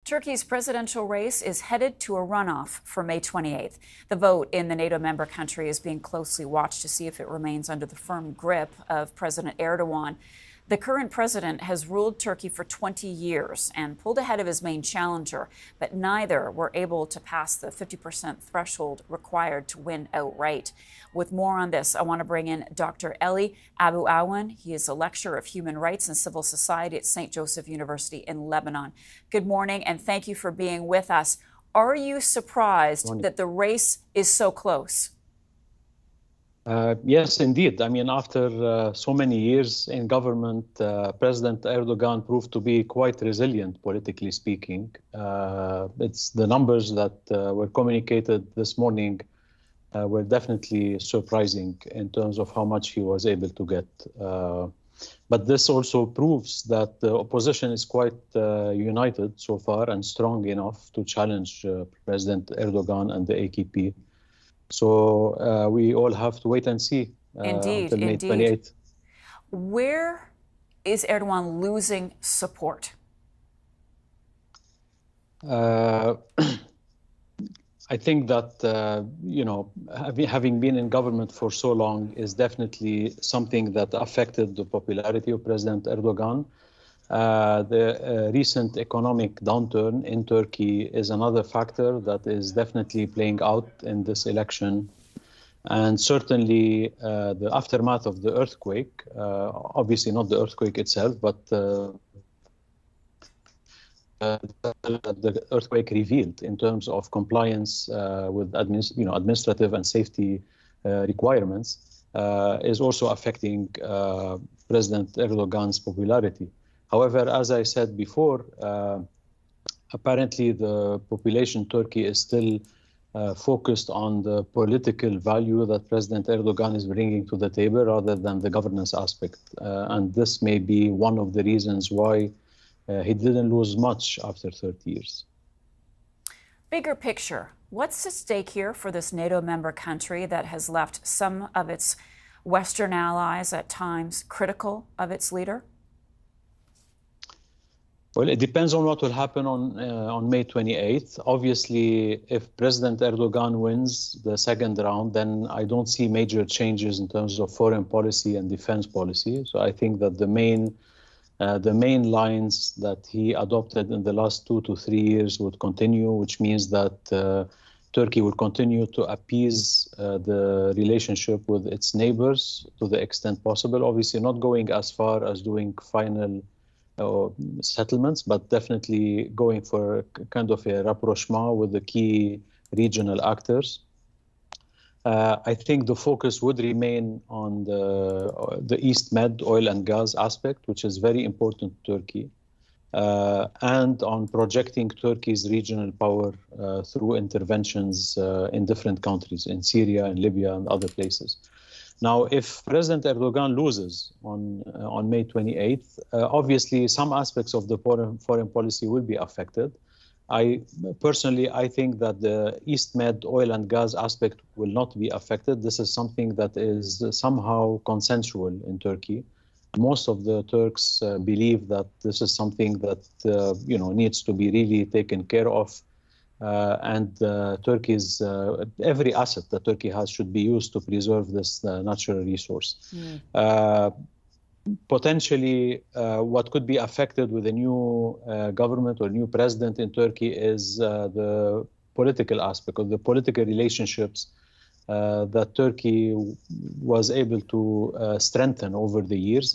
Turkey's presidential race is headed to a runoff for May 28th. The vote in the NATO member country is being closely watched to see if it remains under the firm grip of President Erdogan. The current president has ruled Turkey for 20 years and pulled ahead of his main challenger, but neither were able to pass the 50% threshold required to win outright. With more on this, I want to bring in Dr. Eli Abu Awan. He is a lecturer of human rights and civil society at St. Joseph University in Lebanon. Good morning, and thank you for being with us. Are you surprised that the race is so close? Yes, indeed. I mean, after so many years in government, President Erdogan proved to be quite resilient, politically speaking. It's the numbers that were communicated this morning were definitely surprising in terms of how much he was able to get. But this also proves that the opposition is quite united so far and strong enough to challenge President Erdogan and the AKP. So we all have to wait and see until May 28th. Where is Erdogan losing support? I think that, having been in government for so long is definitely something that affected the popularity of President Erdogan. The recent economic downturn in Turkey is another factor that is definitely playing out in this election. And certainly the aftermath of the earthquake, obviously not the earthquake itself, but the earthquake revealed in terms of compliance with administrative and safety requirements is also affecting President Erdogan's popularity. However, as I said before, apparently the population in Turkey is still focused on the political value that President Erdogan is bringing to the table rather than the governance aspect. And this may be one of the reasons why he didn't lose much after 30 years. Bigger picture, what's at stake here for this NATO member country that has left some of its Western allies at times critical of its leader? Well, it depends on what will happen on May 28th. Obviously, if President Erdogan wins the second round, then I don't see major changes in terms of foreign policy and defense policy. So I think that the main lines that he adopted in the last 2 to 3 years would continue, which means that Turkey will continue to appease the relationship with its neighbors to the extent possible. Obviously, not going as far as doing final settlements, but definitely going for kind of a rapprochement with the key regional actors. I think the focus would remain on the East Med oil and gas aspect, which is very important to Turkey, and on projecting Turkey's regional power through interventions in different countries, in Syria and Libya and other places. Now, if President Erdogan loses on May 28th, obviously some aspects of the foreign policy will be affected. I think that the East Med oil and gas aspect will not be affected. This is something that is somehow consensual in Turkey. Most of the Turks believe that this is something that needs to be really taken care of. And Turkey's every asset that Turkey has should be used to preserve this natural resource. Potentially, what could be affected with a new government or new president in Turkey is the political aspect of the political relationships that Turkey was able to strengthen over the years.